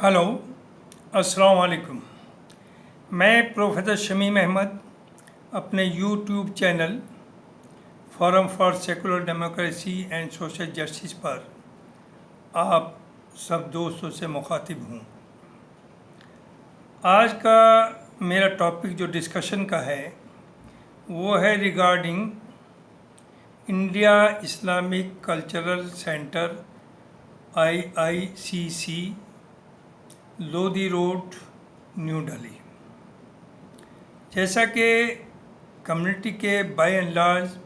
Hello, अस्सलाम वालेकुम। मैं प्रोफेसर शमीम अहमद अपने YouTube channel forum for secular democracy and social justice पर आप सब दोस्तों से मुखातिब हूँ। आज का मेरा टॉपिक जो डिस्कशन का है वो है regarding India Islamic cultural centre IICC, Lodhi road, new Delhi. जैसा कि कम्युनिटी के बाय एंड लार्ज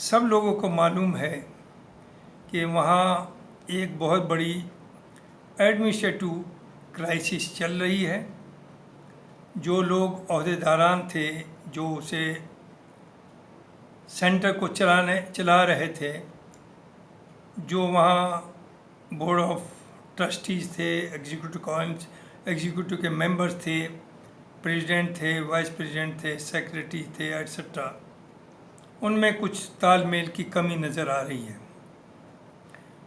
सब लोगों को मालूम है कि वहाँ एक बहुत बड़ी एडमिनिस्ट्रेटिव क्राइसिस चल रही है। जो लोग अहदेदारान थे, जो उसे सेंटर को चला रहे थे, जो वहाँ बोर्ड ऑफ ट्रस्टीज़ थे, एग्जीक्यूटिव के मेंबर्स थे, प्रेसिडेंट थे, वाइस प्रेसिडेंट थे, सेक्रेटरी थे, एट्सेट्रा, उनमें कुछ तालमेल की कमी नज़र आ रही है।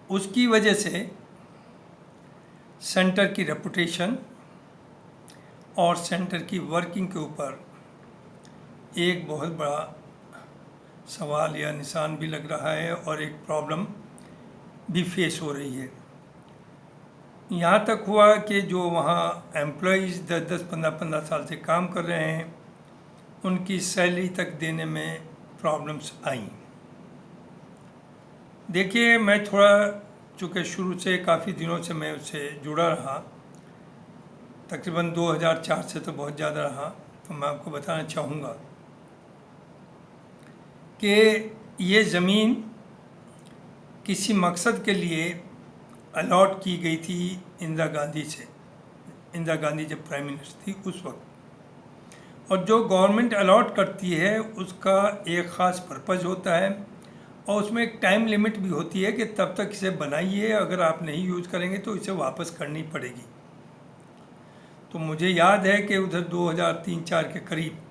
उसकी वजह से सेंटर की रेपुटेशन और सेंटर की वर्किंग के ऊपर एक बहुत बड़ा सवाल या निशान भी लग रहा है और एक प्रॉब्लम भी फेस हो रही है। यहाँ तक हुआ कि जो वहाँ एम्प्लॉइज़ 10-10, 15-15 साल से काम कर रहे हैं, उनकी सैलरी तक देने में प्रॉब्लम्स आई। देखिए, मैं थोड़ा चूँकि शुरू से काफ़ी दिनों से मैं उससे जुड़ा रहा, तकरीबन 2004 से तो बहुत ज़्यादा रहा, तो मैं आपको बताना चाहूँगा कि ये ज़मीन किसी मकसद के लिए अलॉट की गई थी इंदिरा गांधी से। इंदिरा गांधी जब प्राइम मिनिस्टर थी उस वक्त। और जो गवर्नमेंट अलॉट करती है उसका एक ख़ास पर्पज़ होता है और उसमें एक टाइम लिमिट भी होती है कि तब तक इसे बनाइए, अगर आप नहीं यूज़ करेंगे तो इसे वापस करनी पड़ेगी। तो मुझे याद है कि उधर 2003-04 के करीब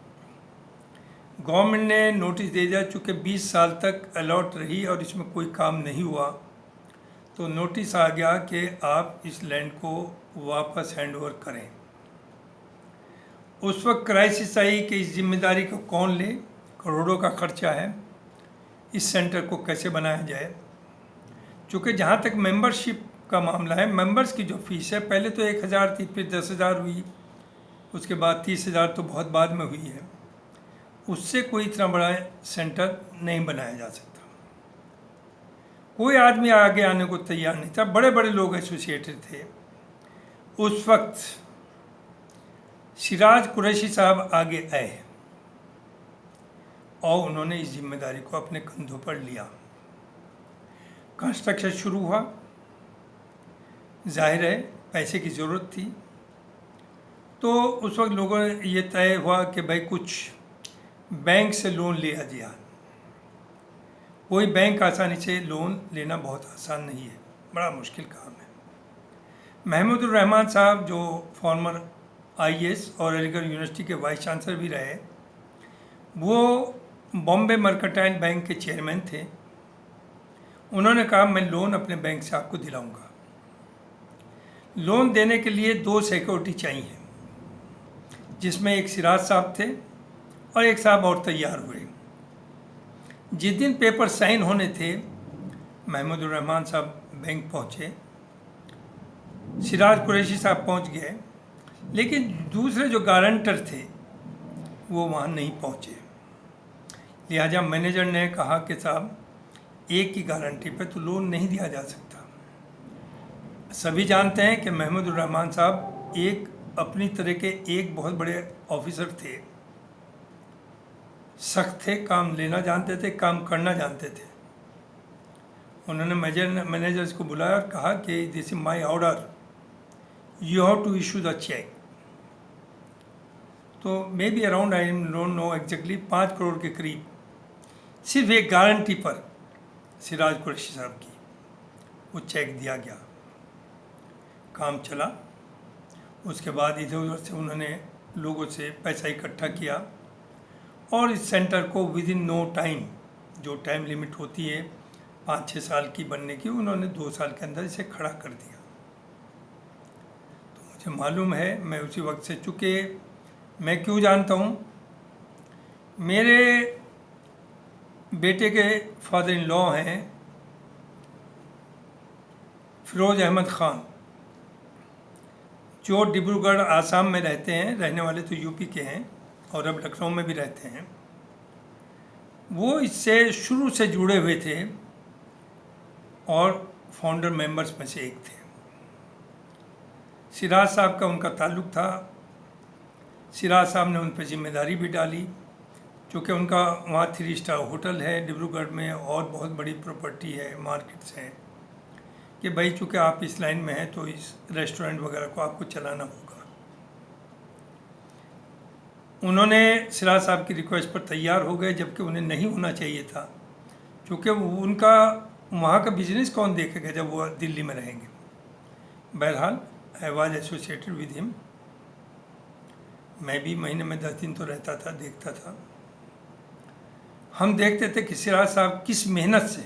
गवर्नमेंट ने नोटिस दे दिया, चूँकि 20 साल तक अलॉट रही और इसमें कोई काम नहीं हुआ, तो नोटिस आ गया कि आप इस लैंड को वापस हैंड ओवर करें। उस वक्त क्राइसिस आई कि इस जिम्मेदारी को कौन ले, करोड़ों का खर्चा है, इस सेंटर को कैसे बनाया जाए। चूँकि जहाँ तक मेंबरशिप का मामला है, मेंबर्स की जो फीस है, पहले तो 1000 थी, फिर 10,000 हुई, उसके बाद 30,000 तो बहुत बाद में हुई है। उससे कोई इतना बड़ा सेंटर नहीं बनाया जा सकता। कोई आदमी आगे आने को तैयार नहीं था, बड़े बड़े लोग एसोसिएटेड थे। उस वक्त सिराज कुरैशी साहब आगे आए और उन्होंने इस जिम्मेदारी को अपने कंधों पर लिया। कंस्ट्रक्शन शुरू हुआ। जाहिर है पैसे की ज़रूरत थी, तो उस वक्त लोगों ने ये तय हुआ कि भाई कुछ बैंक से लोन लिया जाए। कोई बैंक आसानी से लोन लेना बहुत आसान नहीं है, बड़ा मुश्किल काम है। महमूदुर रहमान साहब, जो फॉर्मर IAS और अलीगढ़ यूनिवर्सिटी के वाइस चांसलर भी रहे, वो बॉम्बे मर्केंटाइल बैंक के चेयरमैन थे। उन्होंने कहा मैं लोन अपने बैंक से आपको दिलाऊंगा। लोन देने के लिए 2 सिक्योरिटी चाहिए, जिसमें एक सिराज साहब थे और एक साहब और तैयार हुए। जिस दिन पेपर साइन होने थे, महमूदुर रहमान साहब बैंक पहुँचे, सिराज कुरैशी साहब पहुँच गए, लेकिन दूसरे जो गारंटर थे वो वहाँ नहीं पहुँचे। लिहाजा मैनेजर ने कहा कि साहब, एक की गारंटी पे तो लोन नहीं दिया जा सकता। सभी जानते हैं कि महमूदुर रहमान साहब एक अपनी तरह के एक बहुत बड़े ऑफिसर थे, सख्त थे, काम लेना जानते थे, काम करना जानते थे। उन्होंने मैनेजर्स को बुलाया और कहा कि this is my order, you have to issue the cheque. तो maybe around, I don't know exactly, 5 crore के करीब सिर्फ एक गारंटी पर सिराज कुरैशी साहब की वो चेक दिया गया। काम चला। उसके बाद इधर उधर से उन्होंने लोगों से पैसा इकट्ठा किया और इस सेंटर को विद इन नो टाइम, जो टाइम लिमिट होती है 5-6 साल की बनने की, उन्होंने 2 साल के अंदर इसे खड़ा कर दिया। मुझे मालूम है, मैं उसी वक्त से, चूँकि मैं क्यों जानता हूँ, मेरे बेटे के फादर इन लॉ हैं फिरोज़ अहमद ख़ान, जो डिब्रूगढ़ आसाम में रहते हैं, रहने वाले तो यूपी के हैं और अब लखनऊ में भी रहते हैं। वो इससे शुरू से जुड़े हुए थे और फाउंडर मेंबर्स में से एक थे। सिराज साहब का उनका ताल्लुक़ था। सिराज साहब ने उन पर जिम्मेदारी भी डाली, क्योंकि उनका वहाँ 3 स्टार होटल है डिब्रूगढ़ में और बहुत बड़ी प्रॉपर्टी है, मार्केट्स हैं, कि भाई चूँकि आप इस लाइन में हैं तो इस रेस्टोरेंट वगैरह को आपको चलाना होगा। उन्होंने सिराज साहब की रिक्वेस्ट पर तैयार हो गए, जबकि उन्हें नहीं होना चाहिए था, क्योंकि उनका वहाँ का बिजनेस कौन देखेगा जब वो दिल्ली में रहेंगे। बहरहाल I was associated with him, मैं भी महीने में 10 दिन तो रहता था, देखता था। हम देखते थे कि सिराज साहब किस मेहनत से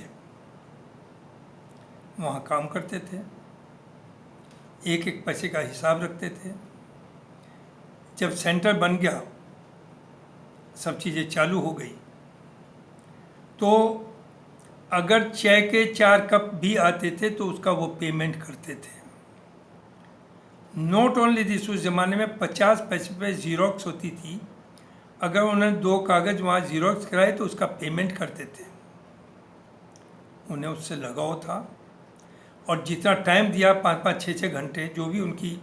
वहाँ काम करते थे, एक एक पैसे का हिसाब रखते थे। जब सेंटर बन गया, सब चीज़ें चालू हो गई, तो अगर चाय के 4 कप भी आते थे तो उसका वो पेमेंट करते थे। नॉट ओनली दिस, उस ज़माने में 50 पैसे पे ज़ीरोक्स होती थी, अगर उन्होंने 2 कागज़ वहाँ ज़ीरोक्स कराए तो उसका पेमेंट करते थे। उन्हें उससे लगाव था, और जितना टाइम दिया 5-5, 6-6 घंटे, जो भी उनकी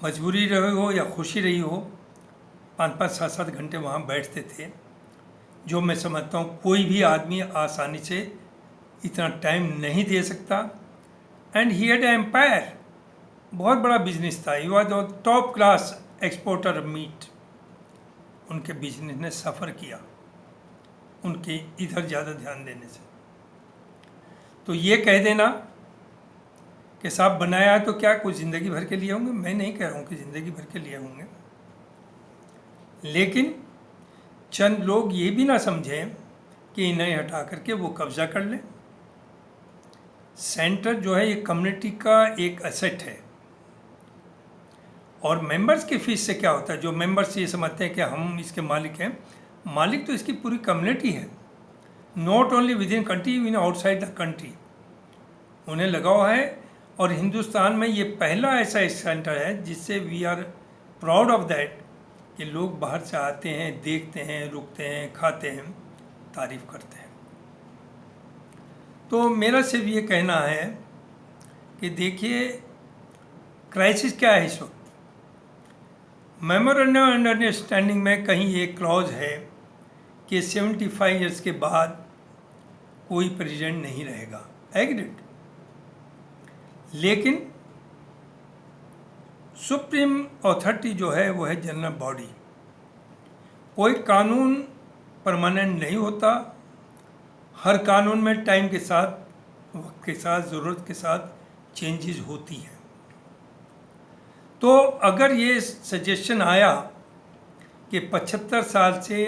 मजबूरी रही हो या खुशी रही हो, 5-5, 7-7 घंटे वहाँ बैठते थे, जो मैं समझता हूँ कोई भी आदमी आसानी से इतना टाइम नहीं दे सकता। एंड ही हैड एम्पायर, बहुत बड़ा बिजनेस था, he was top class exporter of meat. उनके बिजनेस ने सफ़र किया उनके इधर ज़्यादा ध्यान देने से। तो ये कह देना कि साहब बनाया है तो क्या कुछ ज़िंदगी भर के लिए होंगे, मैं नहीं कह रहा हूँ कि ज़िंदगी भर के लिए होंगे, लेकिन चंद लोग ये भी ना समझें कि इन्हें हटा करके वो कब्ज़ा कर लें। सेंटर जो है ये कम्युनिटी का एक एसेट है, और मेंबर्स की फ़ीस से क्या होता है, जो मेंबर्स ये समझते हैं कि हम इसके मालिक हैं, मालिक तो इसकी पूरी कम्युनिटी है, not only with in country, even outside the country उन्हें लगाव है। और हिंदुस्तान में ये पहला ऐसा सेंटर है जिससे we are proud of that, कि लोग बाहर से आते हैं, देखते हैं, रुकते हैं, खाते हैं, तारीफ़ करते हैं। तो मेरा सिर्फ ये कहना है कि देखिए क्राइसिस क्या है इस वक्त। मेमोरेंडम ऑफ अंडरस्टैंडिंग में कहीं एक क्लॉज है कि 75 ईयर्स के बाद कोई प्रेसिडेंट नहीं रहेगा, एग्रीड। लेकिन सुप्रीम अथॉरिटी जो है वो है जनरल बॉडी। कोई कानून परमानेंट नहीं होता, हर कानून में टाइम के साथ, वक्त के साथ, ज़रूरत के साथ चेंजेस होती हैं। तो अगर ये सजेशन आया कि 75 साल से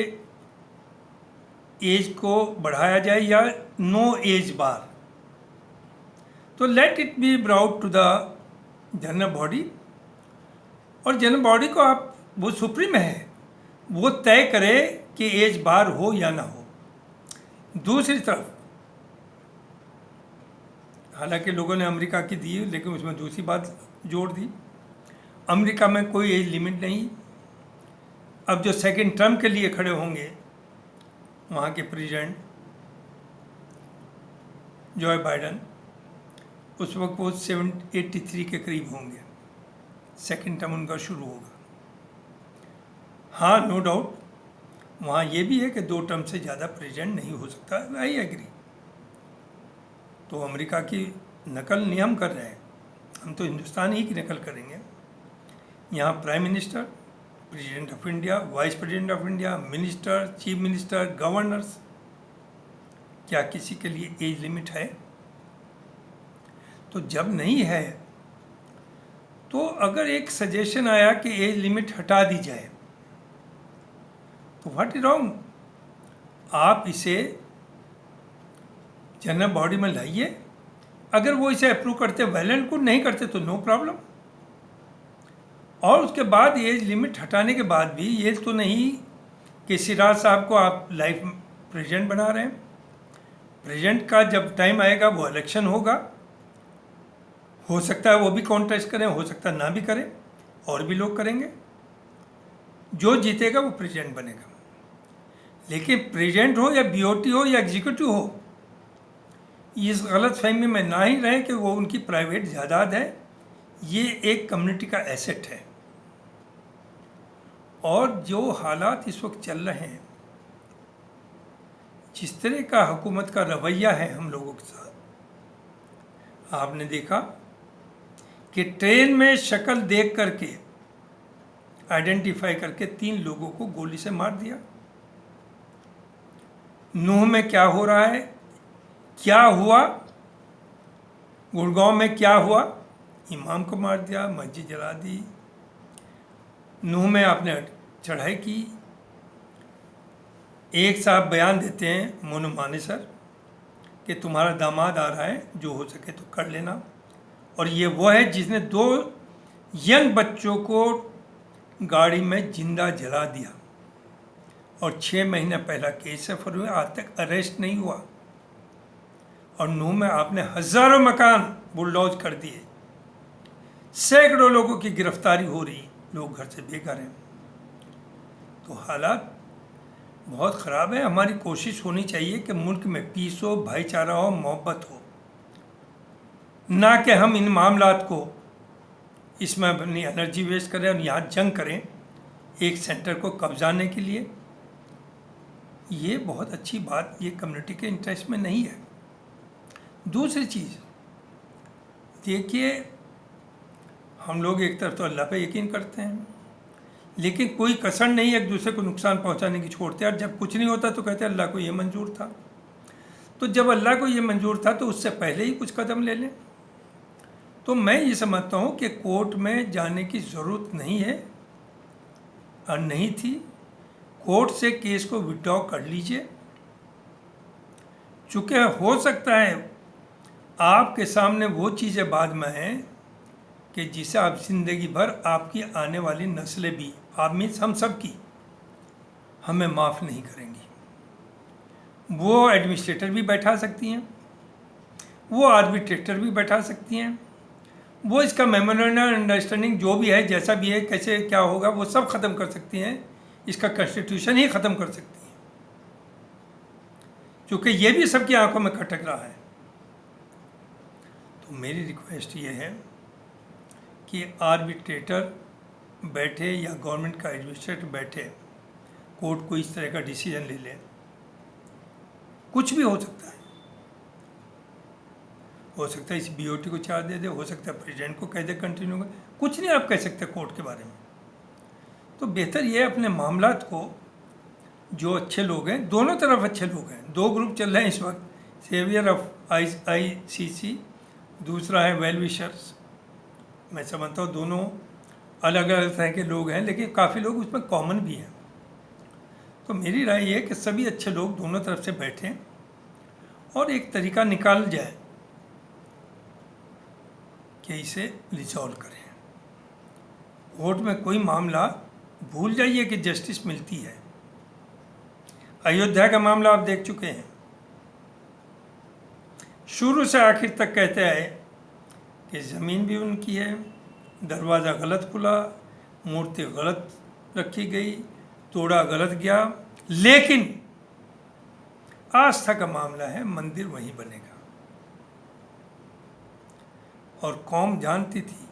एज को बढ़ाया जाए या नो एज बार, तो let it be brought to the general body, और जनरल बॉडी को आप, वो सुप्रीम है, वो तय करे कि एज बार हो या ना हो। दूसरी तरफ, हालांकि लोगों ने अमेरिका की दी, लेकिन उसमें दूसरी बात जोड़ दी, अमेरिका में कोई एज लिमिट नहीं। अब जो सेकंड टर्म के लिए खड़े होंगे वहाँ के प्रेसिडेंट जो बाइडन, उस वक्त वो 83 के करीब होंगे, सेकंड टर्म उनका शुरू होगा। हाँ, नो डाउट वहाँ ये भी है कि 2 टर्म से ज़्यादा प्रेसिडेंट नहीं हो सकता, आई एग्री। तो अमेरिका की नकल नहीं हम कर रहे हैं, हम तो हिंदुस्तान ही की नकल करेंगे। यहाँ prime minister, president of India, vice president of India, minister, chief minister, governors, क्या किसी के लिए एज लिमिट है? तो जब नहीं है, तो अगर एक सजेशन आया कि एज लिमिट हटा दी जाए, तो व्हाट इज रॉन्ग? आप इसे जनरल बॉडी में लाइए, अगर वो इसे अप्रूव करते, वैलेंट को नहीं करते तो नो प्रॉब्लम। और उसके बाद एज लिमिट हटाने के बाद भी ये तो नहीं कि सिराज साहब को आप लाइफ प्रेसिडेंट बना रहे हैं। प्रेसिडेंट का जब टाइम आएगा वो इलेक्शन होगा, हो सकता है वो भी कॉन्टेस्ट करें, हो सकता है ना भी करें, और भी लोग करेंगे। जो जीतेगा वो प्रेसिडेंट बनेगा। लेकिन प्रेसिडेंट हो या बीओटी हो या एग्जीक्यूटिव हो, इस गलत फहमी में ना ही रहे कि वो उनकी प्राइवेट जायदाद है। ये एक कम्युनिटी का एसेट है। और जो हालात इस वक्त चल रहे हैं, जिस तरह का हुकूमत का रवैया है हम लोगों के साथ, आपने देखा कि ट्रेन में शक्ल देख करके आइडेंटिफाई करके 3 लोगों को गोली से मार दिया। नूह में क्या हो रहा है, क्या हुआ, गुड़गांव में क्या हुआ, इमाम को मार दिया, मस्जिद जला दी। नूह में आपने चढ़ाई की। एक साहब बयान देते हैं मोनू मानेसर कि तुम्हारा दामाद आ रहा है, जो हो सके तो कर लेना। और ये वो है जिसने 2 यंग बच्चों को गाड़ी में जिंदा जला दिया और 6 महीने पहला केस है, फिर आज तक अरेस्ट नहीं हुआ। और नूह में आपने हज़ारों मकान बुलडोज कर दिए, सैकड़ों लोगों की गिरफ्तारी हो रही, लोग घर से बेघर हैं। तो हालात बहुत ख़राब है। हमारी कोशिश होनी चाहिए कि मुल्क में पीस हो, भाईचारा हो, मोहब्बत हो, ना कि हम इन मामलात को इसमें अपनी एनर्जी वेस्ट करें और यहाँ जंग करें एक सेंटर को कब्जाने के लिए। ये बहुत अच्छी बात ये कम्युनिटी के इंटरेस्ट में नहीं है। दूसरी चीज़ देखिए, हम लोग एक तरफ तो अल्लाह पे यकीन करते हैं, लेकिन कोई कसर नहीं एक दूसरे को नुकसान पहुंचाने की छोड़ते हैं। और जब कुछ नहीं होता तो कहते हैं अल्लाह को ये मंजूर था। तो जब अल्लाह को ये मंजूर था तो उससे पहले ही कुछ कदम ले लें। तो मैं ये समझता हूँ कि कोर्ट में जाने की ज़रूरत नहीं है और नहीं थी। कोर्ट से केस को विड्रॉ कर लीजिए। चूँकि हो सकता है आपके सामने वो चीज़ें बाद में हैं कि जिसे आप ज़िंदगी भर आपकी आने वाली नस्लें भी, आप मीन्स हम सब की, हमें माफ़ नहीं करेंगी। वो एडमिनिस्ट्रेटर भी बैठा सकती हैं, वो आर्बिट्रेटर भी बैठा सकती हैं, वो इसका मेमोरेंडम अंडरस्टैंडिंग जो भी है, जैसा भी है, कैसे क्या होगा, वो सब ख़त्म कर सकती हैं। इसका कॉन्स्टिट्यूशन ही ख़त्म कर सकती हैं, क्योंकि ये भी सबकी आंखों में खटक रहा है। तो मेरी रिक्वेस्ट ये है कि आर्बिट्रेटर बैठे या गवर्नमेंट का एडमिनिस्ट्रेटर बैठे, कोर्ट को इस तरह का डिसीजन ले ले। कुछ भी हो सकता है इस बीओटी को चार्ज दे दे, हो सकता है प्रेसिडेंट को कह दे कंटिन्यू कर, कुछ नहीं आप कह सकते कोर्ट के बारे में। तो बेहतर ये अपने मामलात को, जो अच्छे लोग हैं, दोनों तरफ अच्छे लोग हैं, 2 ग्रुप चल रहे हैं इस वक्त, सेवियर ऑफ ICC, दूसरा है वेल विशर्स। मैं समझता हूँ दोनों अलग अलग तरह के लोग हैं, लेकिन काफ़ी लोग उसमें कॉमन भी हैं। तो मेरी राय ये है कि सभी अच्छे लोग दोनों तरफ से बैठें और एक तरीका निकाल जाए कि इसे रिजॉल्व करें। कोर्ट में कोई मामला भूल जाइए कि जस्टिस मिलती है। अयोध्या का मामला आप देख चुके हैं, शुरू से आखिर तक कहते आए कि ज़मीन भी उनकी है, दरवाज़ा गलत खुला, मूर्ति गलत रखी गई, तोड़ा गलत गया, लेकिन आस्था का मामला है, मंदिर वहीं बनेगा। और कौम जानती थी,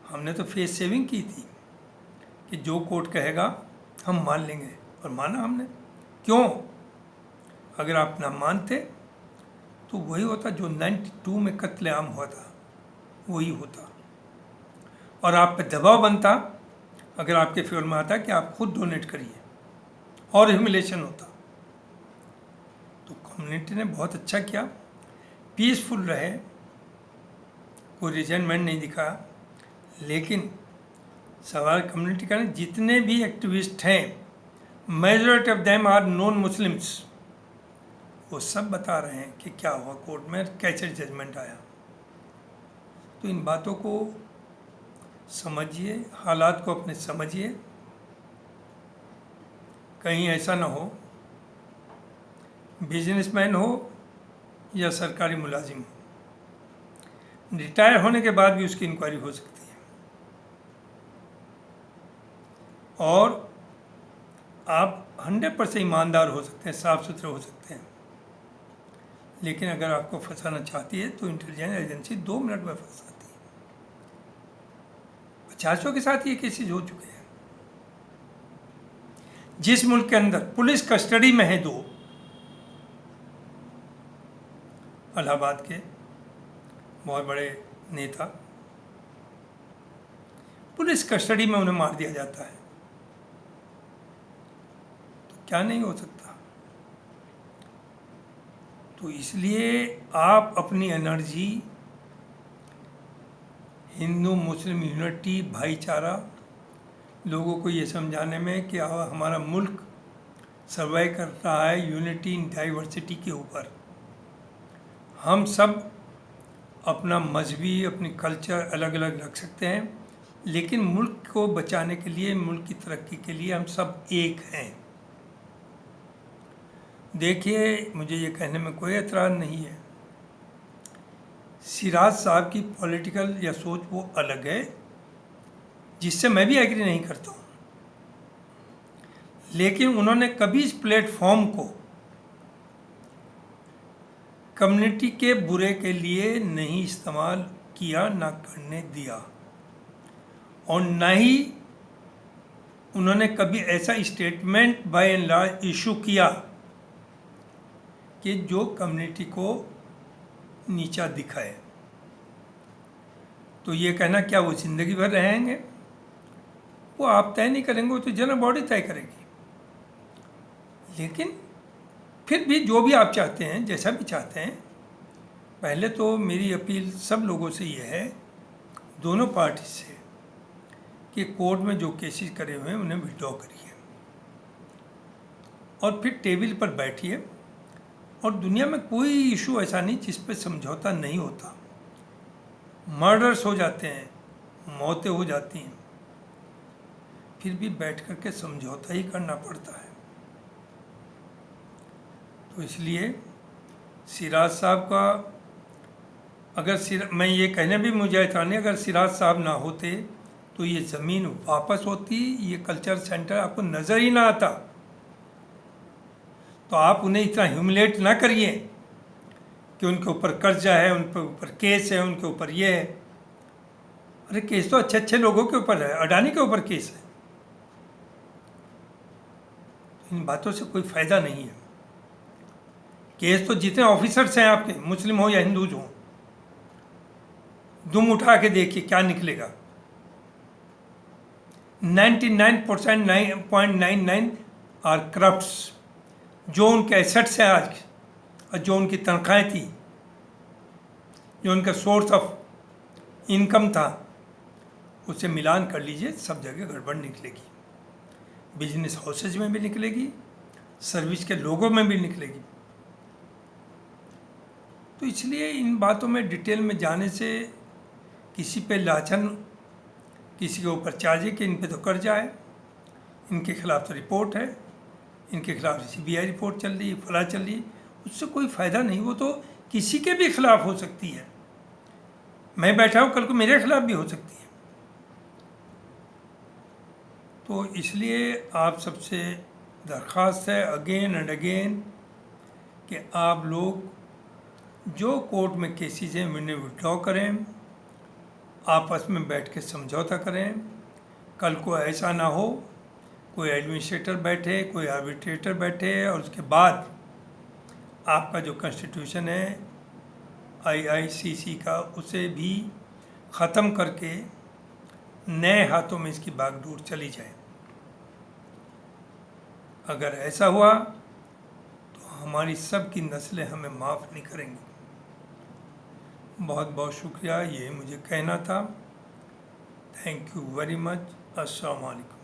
हमने तो फेस सेविंग की थी कि जो कोर्ट कहेगा हम मान लेंगे, और माना हमने। क्यों? अगर आप ना मानते तो वही होता जो 92 में कत्लेआम हुआ था, वही होता। और आप पे दबाव बनता अगर आपके फेवर में आता कि आप खुद डोनेट करिए, और ह्यूमिलेशन होता। तो कम्युनिटी ने बहुत अच्छा किया, पीसफुल रहे, कोई रिजेंटमेंट नहीं दिखा। लेकिन सवाल कम्युनिटी का नहीं, जितने भी एक्टिविस्ट हैं, majority of them are non Muslims, वो सब बता रहे हैं कि क्या हुआ कोर्ट में, कैसे जजमेंट आया। तो इन बातों को समझिए, हालात को अपने समझिए। कहीं ऐसा ना हो बिजनेसमैन हो या सरकारी मुलाजिम हो, रिटायर होने के बाद भी उसकी इंक्वायरी हो सकती है। और आप 100% ईमानदार हो सकते हैं, साफ सुथरे हो सकते हैं, लेकिन अगर आपको फंसाना चाहती है तो इंटेलिजेंस एजेंसी 2 मिनट में फंसाती है। 50 के साथ ये केसेज हो चुके हैं। जिस मुल्क के अंदर पुलिस कस्टडी में है 2, इलाहाबाद के बहुत बड़े नेता, पुलिस कस्टडी में उन्हें मार दिया जाता है, तो क्या नहीं हो सकता। तो इसलिए आप अपनी एनर्जी हिंदू मुस्लिम यूनिटी, भाईचारा, लोगों को ये समझाने में कि हमारा मुल्क सर्वाइव कर रहा है यूनिटी इन डाइवर्सिटी के ऊपर। हम सब अपना मजहबी, अपनी कल्चर अलग अलग रख सकते हैं, लेकिन मुल्क को बचाने के लिए, मुल्क की तरक्की के लिए हम सब एक हैं। देखिए, मुझे ये कहने में कोई एतराज़ नहीं है, सिराज साहब की पॉलिटिकल या सोच वो अलग है, जिससे मैं भी एग्री नहीं करता हूँ, लेकिन उन्होंने कभी इस प्लेटफॉर्म को कम्युनिटी के बुरे के लिए नहीं इस्तेमाल किया, ना करने दिया, और ना ही उन्होंने कभी ऐसा statement by and large issue किया कि जो कम्युनिटी को नीचा दिखाए। तो ये कहना क्या वो ज़िंदगी भर रहेंगे? वो आप तय नहीं करेंगे, वो तो जनरल बॉडी तय करेगी। लेकिन फिर भी जो भी आप चाहते हैं, जैसा भी चाहते हैं, पहले तो मेरी अपील सब लोगों से ये है, दोनों पार्टी से, कि कोर्ट में जो केसेस करे हुए हैं उन्हें विड्रॉ करिए और फिर टेबल पर बैठिए। और दुनिया में कोई इशू ऐसा नहीं जिस पर समझौता नहीं होता। मर्डर्स हो जाते हैं, मौतें हो जाती हैं, फिर भी बैठ कर के समझौता ही करना पड़ता है। तो इसलिए सिराज साहब का, अगर मैं ये कहने भी मुझे एतराज़ नहीं, अगर सिराज साहब ना होते तो ये ज़मीन वापस होती, ये कल्चर सेंटर आपको नज़र ही ना आता। तो आप उन्हें इतना ह्यूमिलेट ना करिए कि उनके ऊपर कर्जा है, उनके ऊपर केस है, उनके ऊपर ये है। अरे केस तो अच्छे अच्छे लोगों के ऊपर है, अडानी के ऊपर केस है। इन बातों से कोई फ़ायदा नहीं है। केस तो जितने ऑफिसर्स हैं आपके, मुस्लिम हो या हिंदू हो, दुम उठा के देखिए क्या निकलेगा। 99.99 आर करप्ट्स। जो उनके एसेट्स हैं आज और जो उनकी तनख्वाहें थी, जो उनका सोर्स ऑफ इनकम था, उससे मिलान कर लीजिए, सब जगह गड़बड़ निकलेगी। बिजनेस हाउसेज में भी निकलेगी, सर्विस के लोगों में भी निकलेगी। तो इसलिए इन बातों में डिटेल में जाने से किसी पे लाछन, किसी के ऊपर चार्ज कि इन पे तो कर्जा है, इनके खिलाफ तो रिपोर्ट है, इनके खिलाफ CBI रिपोर्ट चल रही है, फला चल रही है, उससे कोई फ़ायदा नहीं। वो तो किसी के भी खिलाफ हो सकती है। मैं बैठा हूँ, कल को मेरे खिलाफ भी हो सकती है। तो इसलिए आप सबसे दरख्वास्त है अगेन एंड अगेन कि आप लोग जो कोर्ट में केसेस हैं उन्हें विड्रॉ करें, आपस में बैठ के समझौता करें। कल को ऐसा ना हो कोई एडमिनिस्ट्रेटर बैठे, कोई आर्बिट्रेटर बैठे और उसके बाद आपका जो कॉन्स्टिट्यूशन है IICC का, उसे भी ख़त्म करके नए हाथों में इसकी बागडोर चली जाए। अगर ऐसा हुआ तो हमारी सब की नस्लें हमें माफ़ नहीं करेंगी। बहुत बहुत शुक्रिया, ये मुझे कहना था। Thank you very much. अस्सलाम वालेकुम।